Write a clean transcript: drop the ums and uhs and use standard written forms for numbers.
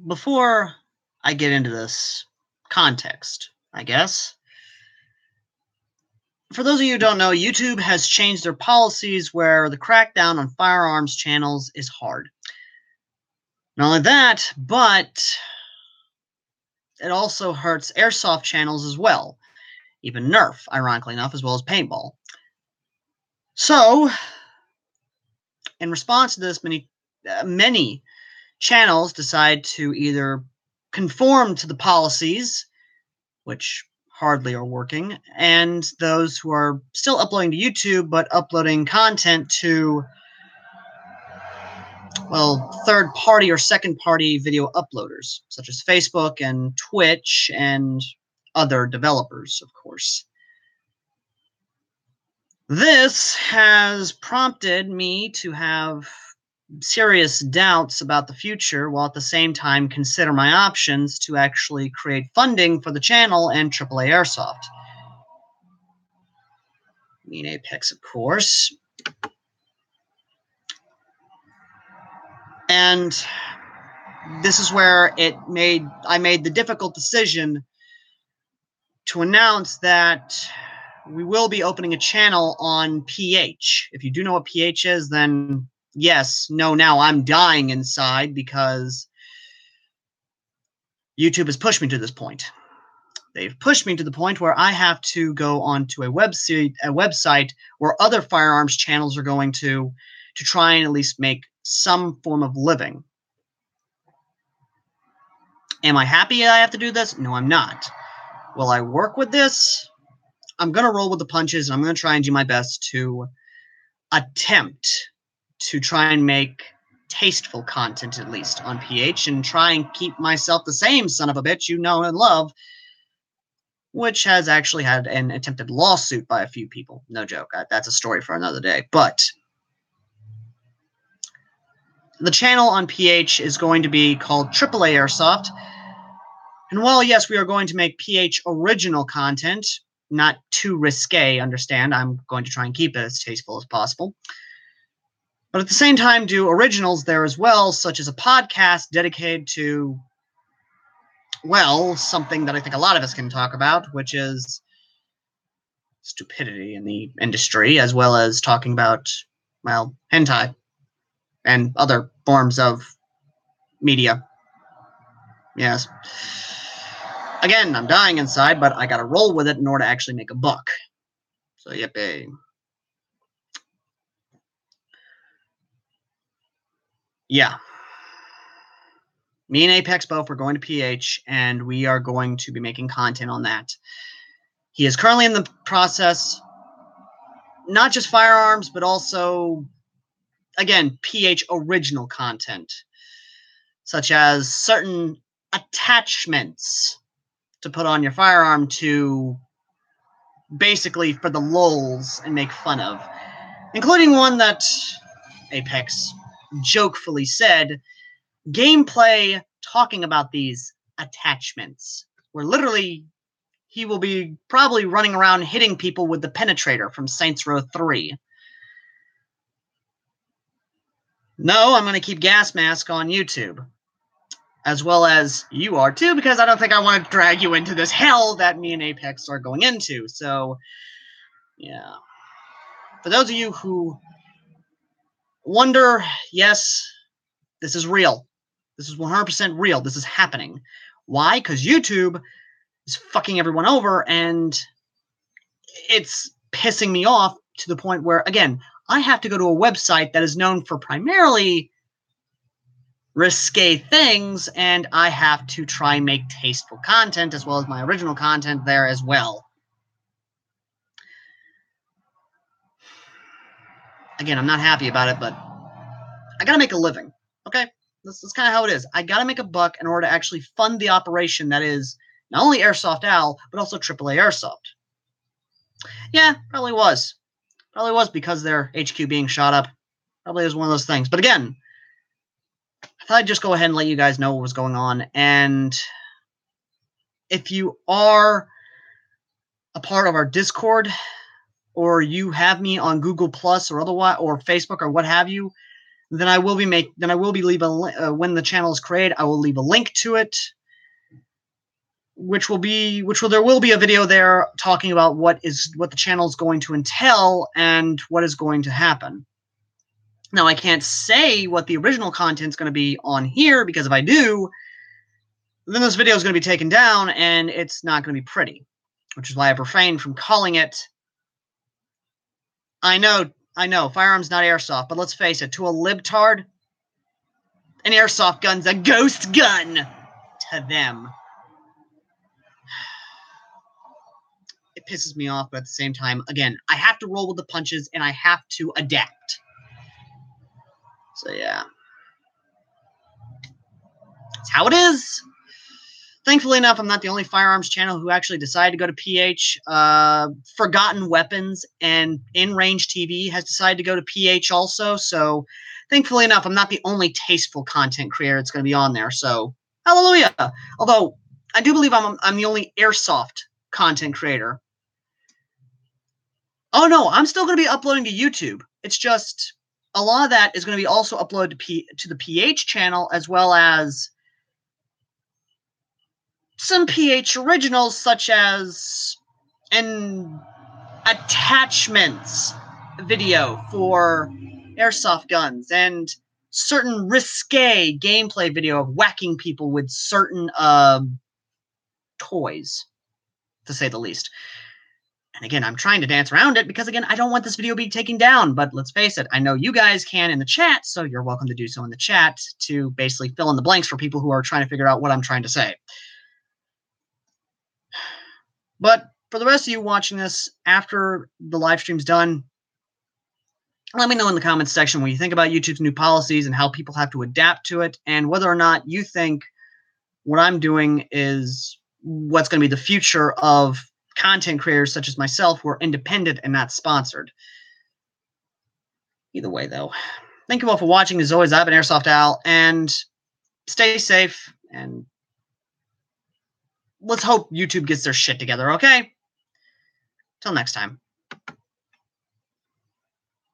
before I get into this context, I guess, for those of you who don't know, YouTube has changed their policies where the crackdown on firearms channels is hard. Not only that, but it also hurts airsoft channels as well. Even Nerf, ironically enough, as well as paintball. So, in response to this, many channels decide to either conform to the policies, which hardly are working, and those who are still uploading to YouTube but uploading content to, well, third-party or second-party video uploaders, such as Facebook and Twitch and other developers, of course. This has prompted me to have serious doubts about the future, while at the same time consider my options to actually create funding for the channel and AAA Airsoft. Mean Apex, of course. And this is where I made the difficult decision to announce that we will be opening a channel on PH. If you do know what PH is, then yes, no, now I'm dying inside because YouTube has pushed me to this point. They've pushed me to the point where I have to go onto a website where other firearms channels are going to try and at least make some form of living. Am I happy I have to do this? No, I'm not. Will I work with this? I'm going to roll with the punches, and I'm going to try and do my best to attempt to try and make tasteful content, at least, on PH, and try and keep myself the same son of a bitch you know and love, which has actually had an attempted lawsuit by a few people. No joke. That's a story for another day. But the channel on PH is going to be called AAA Airsoft. And while, yes, we are going to make PH original content, not too risque, understand, I'm going to try and keep it as tasteful as possible. But at the same time, do originals there as well, such as a podcast dedicated to, well, something that I think a lot of us can talk about, which is stupidity in the industry, as well as talking about, well, hentai and other forms of media. Yes. Again, I'm dying inside, but I gotta roll with it in order to actually make a buck. So, yippee. Yeah. Me and Apex both are going to PH, and we are going to be making content on that. He is currently in the process, not just firearms, but also, again, PH original content, such as certain attachments to put on your firearm to basically for the lulz and make fun of, including one that Apex jokefully said, gameplay talking about these attachments, where literally he will be probably running around hitting people with the penetrator from Saints Row 3. No, I'm going to keep Gas Mask on YouTube. As well as you are too, because I don't think I want to drag you into this hell that me and Apex are going into. So, yeah. For those of you who wonder, yes, this is real. This is 100% real. This is happening. Why? Because YouTube is fucking everyone over, and it's pissing me off to the point where, again, I have to go to a website that is known for primarily risque things, and I have to try and make tasteful content as well as my original content there as well. Again, I'm not happy about it, but I gotta make a living, okay? That's kind of how it is. I gotta make a buck in order to actually fund the operation that is not only AirsoftAL, but also AAA Airsoft. Yeah, probably was. Probably was because their HQ being shot up. Probably was one of those things. But again, I thought I'd just go ahead and let you guys know what was going on. And if you are a part of our Discord, or you have me on Google Plus or otherwise, or Facebook or what have you, then I will be when the channel is created, I will leave a link to it, there will be a video there talking about what the channel is going to entail and what is going to happen. Now, I can't say what the original content is going to be on here, because if I do, then this video is going to be taken down and it's not going to be pretty, which is why I've refrained from calling it. I know, firearms not airsoft, but let's face it, to a libtard, an airsoft gun's a ghost gun to them. It pisses me off, but at the same time, again, I have to roll with the punches and I have to adapt. So yeah, that's how it is. Thankfully enough, I'm not the only firearms channel who actually decided to go to PH. Forgotten Weapons and In Range TV has decided to go to PH also. So thankfully enough, I'm not the only tasteful content creator that's going to be on there. So hallelujah. Although I do believe I'm the only airsoft content creator. Oh no, I'm still going to be uploading to YouTube. It's just a lot of that is going to be also uploaded to the PH channel, as well as some PH originals, such as an attachments video for airsoft guns and certain risque gameplay video of whacking people with certain toys, to say the least. And again, I'm trying to dance around it because, again, I don't want this video to be taken down. But let's face it, I know you guys can in the chat, so you're welcome to do so in the chat to basically fill in the blanks for people who are trying to figure out what I'm trying to say. But for the rest of you watching this after the live stream's done, let me know in the comments section what you think about YouTube's new policies and how people have to adapt to it, and whether or not you think what I'm doing is what's going to be the future of content creators such as myself who are independent and not sponsored. Either way, though, thank you all for watching. As always, I've been AirsoftAL, and stay safe, and let's hope YouTube gets their shit together, okay? Till next time.